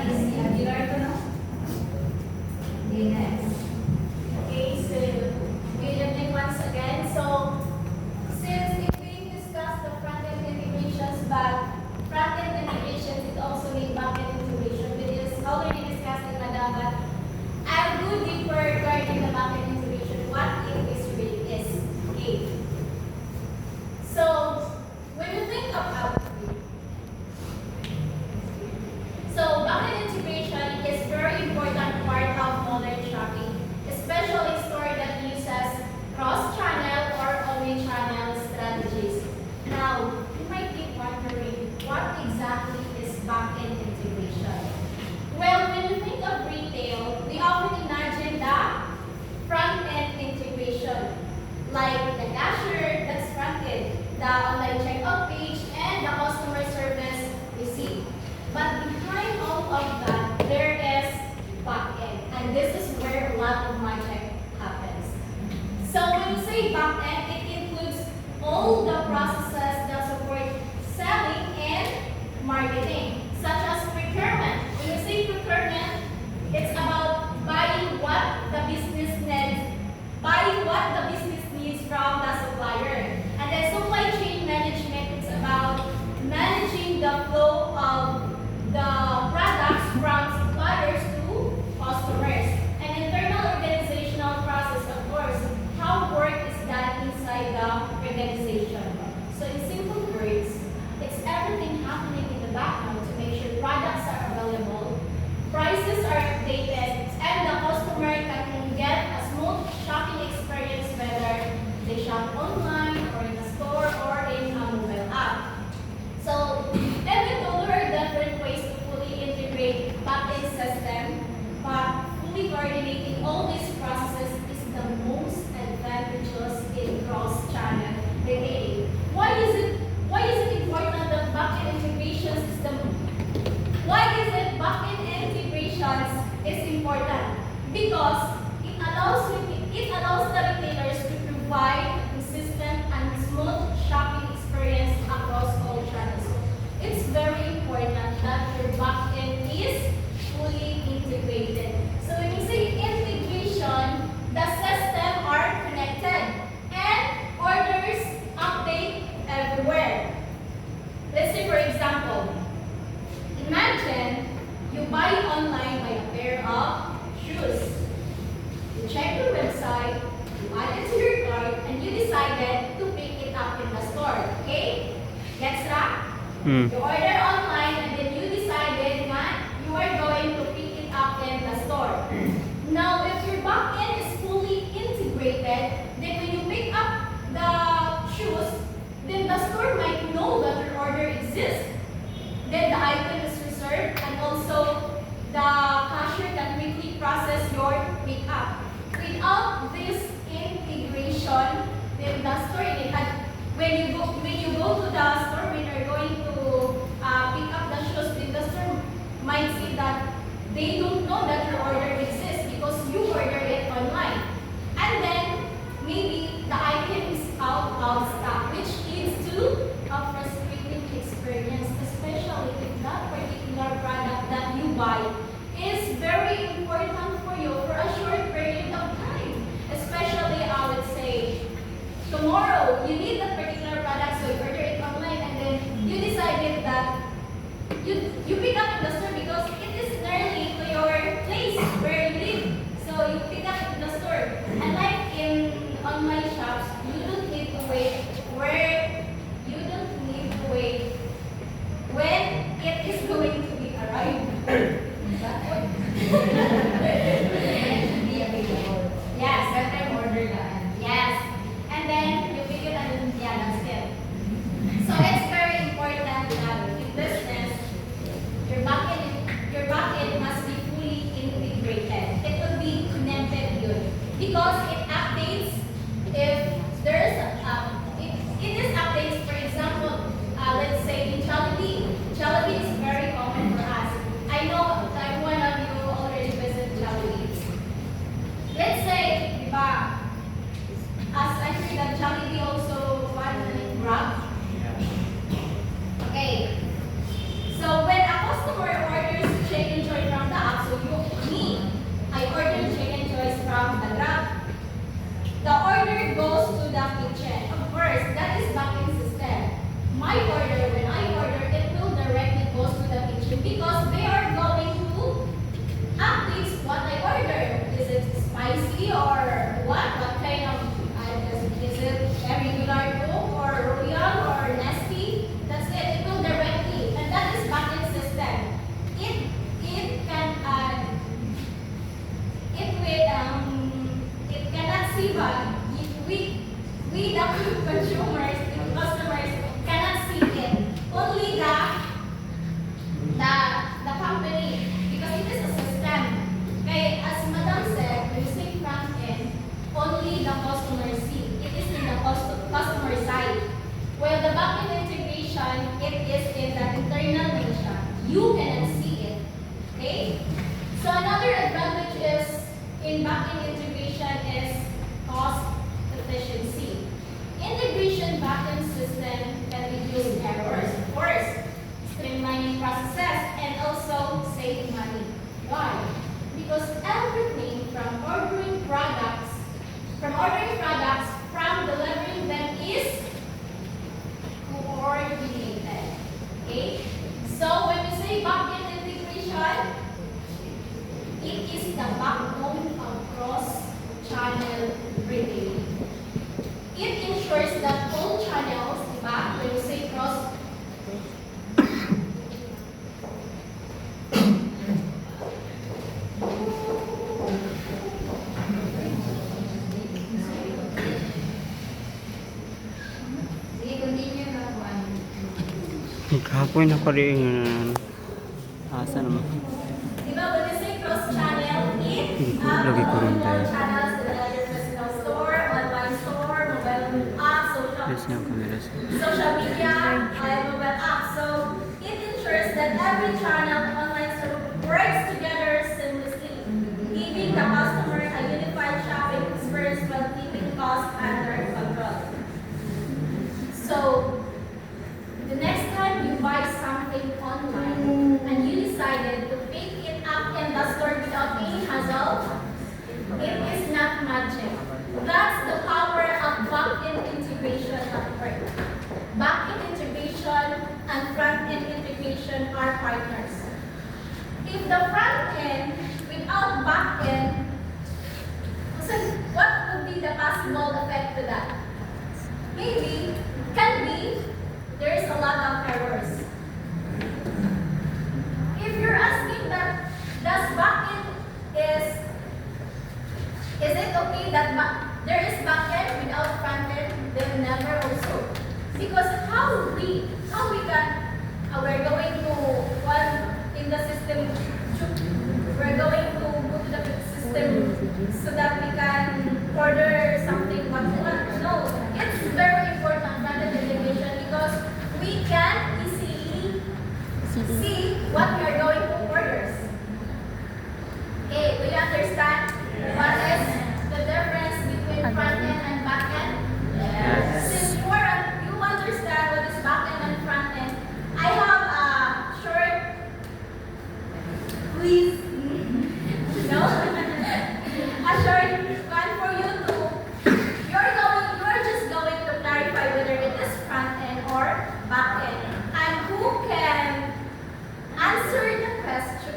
easy. Have you learned to know? Okay, next. Okay, so good evening once again. So since if we discussed the front-end integrations, but front-end integrations it also need back-end integration, which is already discussed in Madam, but I'll go deeper regarding the back-end integration, what it is really is. Okay. So when you think about back-end integration is very important part of modern shopping, especially store that uses cross-channel or omni-channel strategies. Now, you might be wondering, what exactly is back-end integration? Well, when you think of retail, we often imagine the front-end integration, like the cashier, that's front-end, the online checkout page, and the customer service receipt. But behind all of that, there is back-end, and this is where a lot of magic happens. So when you say back-end, it includes all the processes that support selling and marketing, such as procurement. When you say procurement, it's about buying what the business needs from the supplier. And then supply chain management, it's about managing the flow of the products from suppliers to customers. And internal organizational process, of course, how work is done inside the organization. So in simple words, it's everything happening in the background to make sure products are available, prices are updated, and the customer can get a smooth shopping experience whether they shop online or in a store or in a mobile app. So even though there are different ways to fully integrate back-end system, but fully coordinating all these processes is the most advantageous in cross-channel retailing. Why is it important that back-end integration system? Why is it back-end integrations is important? Because it allows the retailers to provide a consistent and smooth shopping experience across all channels. It's very important that your back-end is fully integrated. So when you say integration, the systems are connected and orders update everywhere. Let's say for example, imagine you buy online by a pair of shoes. You check your website, you add it to your cart, and you decided to pick it up in the store. Okay? Gets that? You order online and then you decided that you are going to pick it up in the store. Now, if your back-end is fully integrated, then when you pick up the shoes, then the store might know that your order exists. Then the item is reserved and also the cashier can quickly process your pickup. Without this integration, then the store, when you go to the store, when you're going to pick up the shoes, then the store might say that they don't know that your order exists because you ordered it online. And then maybe the item is out of stock, which leads to a frustrating experience, especially if that particular product that you buy is very important for you for a short period of time. Especially, I would say, tomorrow you need that particular product, so you order it online, and then you decided that you pick up in the store because it is nearly to your place where you live. So you pick up in the store. And like in online shops, you don't need to wait when it is going to be arrived. Is that what? Be available. Yes. Better order that. Yes. And then you pick it and yeah, Okay? So another advantage is in backend integration is cost efficiency. Integration backend system can reduce errors, of course, streamlining processes, and also save money. Why? Because everything from ordering products, from delivering them is coordinated. Okay? So when we say backend integration, it is the backbone of cross-channel retailing. It ensures that all channels, diba, when we say cross, Kahapon ako rin asa naman. diba, when we say cross-channel, it Lagi ko rin tayo. all channels, the physical store, online store, mobile app, Yes, yung camera. social media, mobile app. So it ensures that every channel online store works together seamlessly, giving the customer a unified shopping experience while keeping costs under control. So the next time you buy something online and you decided to pick it up in the store without any hassle, it is not magic. That's the power of back-end integration at work. Back-end integration and front-end integration are partners. If the front-end without back-end, so what would be the possible effect to that? Maybe, can be, there is a lot of errors. If you're asking that, does backend is it okay that there is backend without frontend? Then never also. Because how we can, we're going to one in the system, we're going to go to the system so that we can order something what we want. No, it's very important front-end integration because we can easily see what we are going to order. Okay, do you understand what is the difference between front-end and back-end? Yes. Since you understand what is back-end and front-end, I have a short quiz. No? A short one for you to, you're just going to clarify whether it is front-end or back-end. And who can answer the question?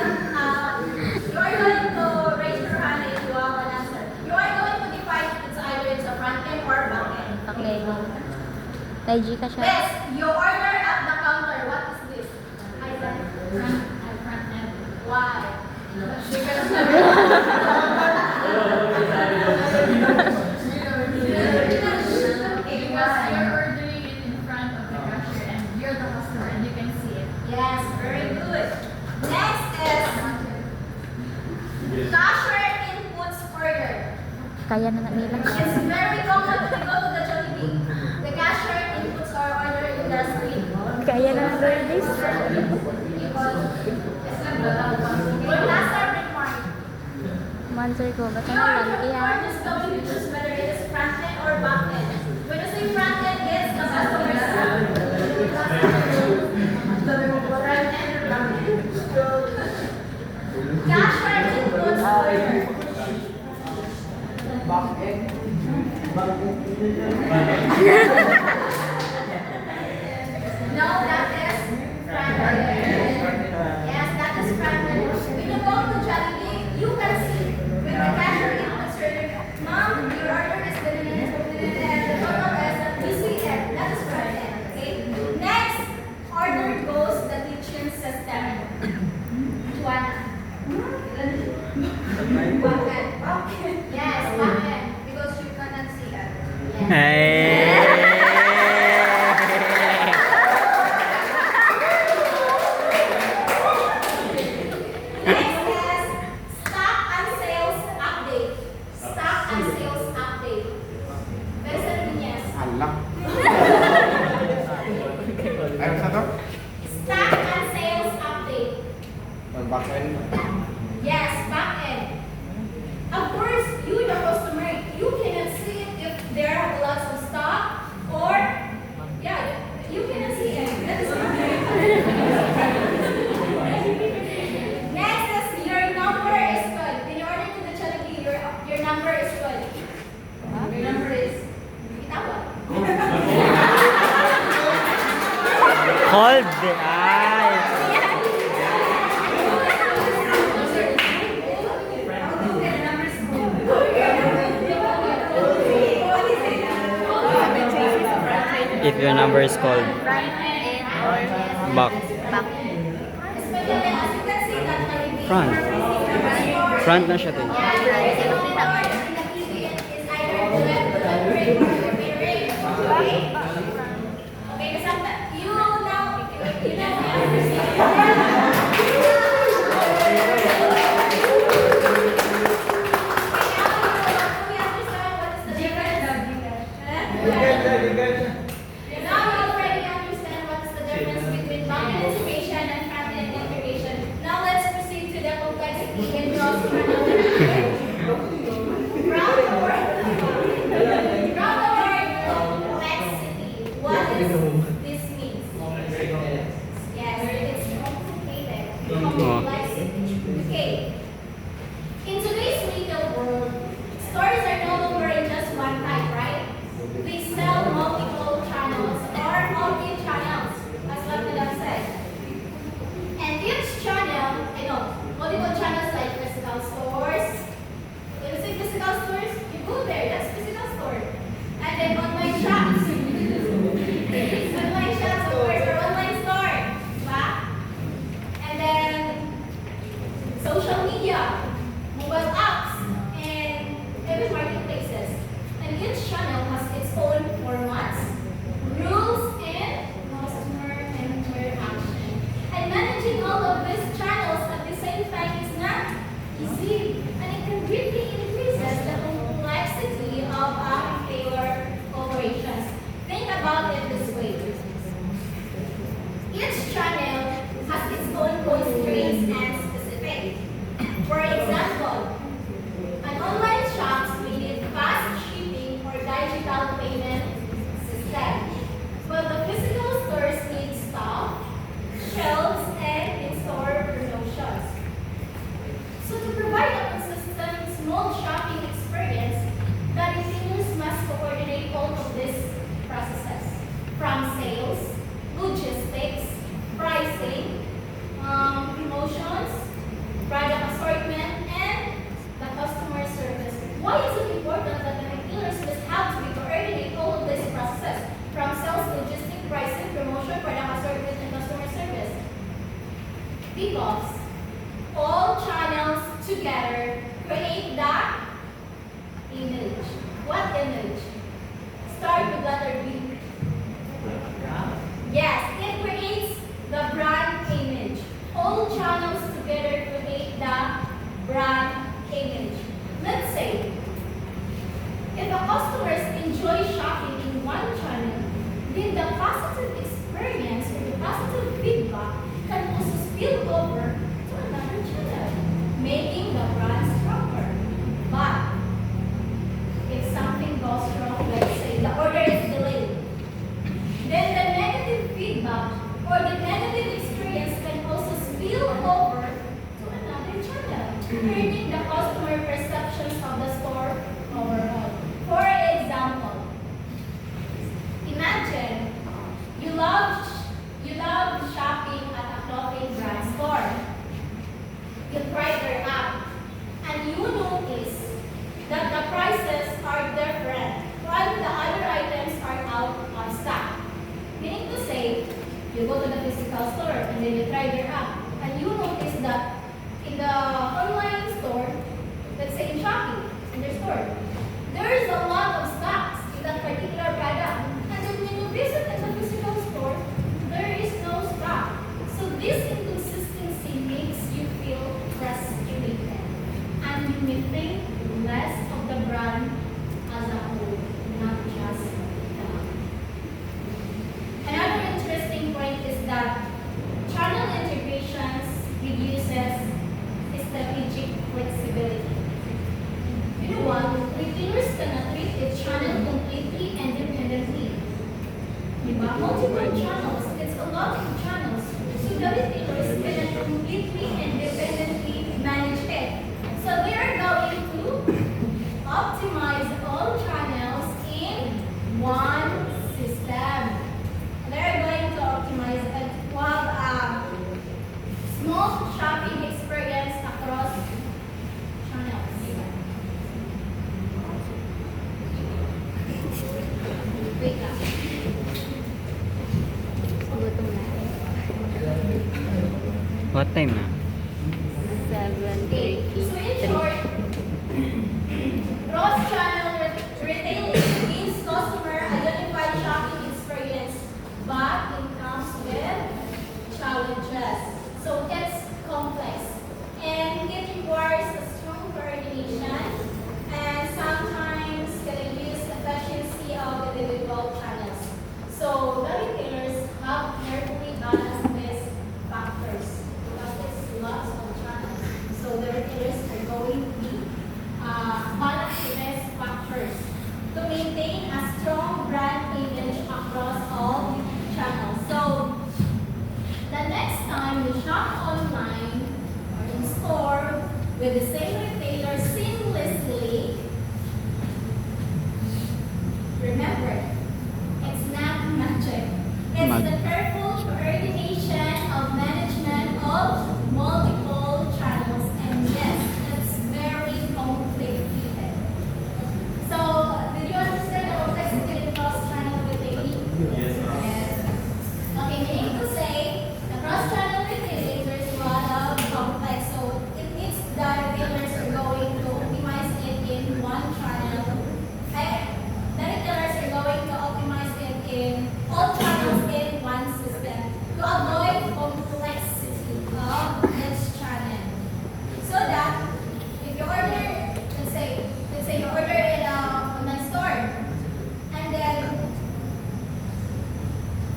You are going to raise your hand if you have an answer. You are going to define it's either it's a front-end or back-end. Okay. Kay G ka siya. Yes, you order at the counter. What is this? I said front-end. Why? Because you're ordering it in front of the cashier and you're the customer and you can see it. Yes, very good. Next is cashier inputs order. Kaya na nila. It's very common when you go to the Jollibee. The cashier inputs our order in the screen. Kaya na service. One last remark. Answer ko. Ba't You na lang? are Kaya. just going to choose whether it is front-end or back-end. When you say front-end, it's the customer side. Front-end or back-end? Cashier inputs order. No, that is front-end. Yes, that is front-end. When you go to Jollibee, you can see when the cashier inputs order, Mom, your order is and the total is you see it. That is front-end. Okay. Next, order goes the kitchen system. Juana. Back-end. Yes, back-end. Because you cannot see it. Yes. Hey. Next is stock and sales update. Stock and sales update. Cold. Ay. If your number is called. Front, end, or Back. back. Especially as you can see that my Front. Front na siya, te. Now let's proceed to the complexity and cross-channel. From the word complexity, what does this mean? Yes, it's complicated. Complexity. Okay. In today's retail world, stores are no longer in just one type, right? They sell multiple channels or multi-channels, as what Madam said. And each channel, multiple channels like physical stores. When you say physical stores, you go there, that's physical store. And then online shops. Online shops, of course, or online store. Diba? And then social media, mobile apps, and even marketplaces. And each channel has its own formats, rules, and customer interaction. And managing all of these channels at the same time is not easy, and it can greatly increases the complexity of a retailer operations. Think about it this way. Each channel has its own constraints and specific. For example, an online shop may need fast shipping or digital payment system, while the physical stores need stock, shelves, and in-store promotions. So to provide a consistent small shopping experience, the retailers must coordinate all of these processes, from sales, logistics, pricing, promotions, product assortment, and the customer service. Why is it important that the retailers must have to coordinate all of these processes, from sales, logistics, pricing, promotion, product assortment, and customer service? Because all channels together create the image. What image? Start with letter B. Yes, it creates the brand image. All channels together create the brand image. Let's say, if the customers enjoy shopping in one channel, then the positive experience or the positive feedback can also spill over to another channel, making the brand stronger. But if something goes wrong, let's say the order is delayed, then the negative feedback or the negative experience can also spill over to another channel, turning the customer perceptions of the store overall. For example, imagine you love shopping at a clothing brand store. You try their app and you notice that the prices are different while the other items are out of stock. Meaning to say, you go to the physical store and then you try their app and you notice that in the online store, let's say in Shopee, in their store, there is a lot of stocks in that particular product. And then when you visit in the physical store, there is no stock. So this inconsistency makes you feel frustrated. And you may think less of the brand as a whole, not just the app. Another interesting point is that channel integrations reduces strategic flexibility. You know what? Retailers cannot treat each channel completely independently. Diba? Multiple channels, it's a lot of channels. So the retailers cannot completely independently manage it. So they are going to optimize all channels in one system. They are going to optimize What time na? Okay. So in short, cross-channel retailing means customer a unified shopping experience, but it comes with challenges. So it's complex and it requires a strong coordination and sometimes can use efficiency of individual channels. So the retailers have carefully balanced these factors because it's lots of channels. So the retailers are going to be balance these factors to maintain a strong brand image across all channels. So the next time you shop online or in store with the same retailer seamlessly, remember, it's not magic. It's the careful coordination of management of multiple channels, and yes, it's very complicated. So, did you understand the complexity of cross-channel retailing? Yes. Okay, meaning to say, the cross-channel retailing, there's a lot of complex. So, it means the retailers are going to optimize it in one channel. The retailers are going to optimize it in all channels in one system to avoid complexity of each channel. So that if you order, let's say you order in a online store, and then,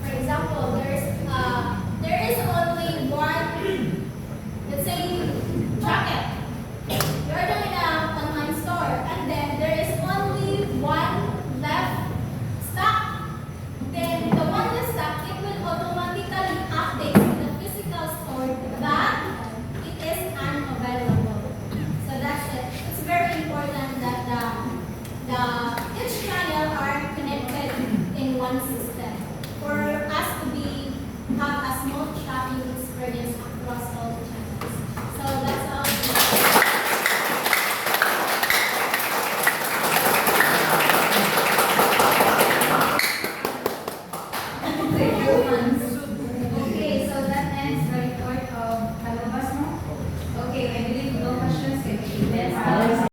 for example, there is only one, let's say, jacket. You order in an online store, and then there is only one left stock. Then the one left stock, it will automatically update to the physical store that it is unavailable. So that's it. It's very important that each channel are connected in one system for us to have a smooth shopping experience across all the channels. So that's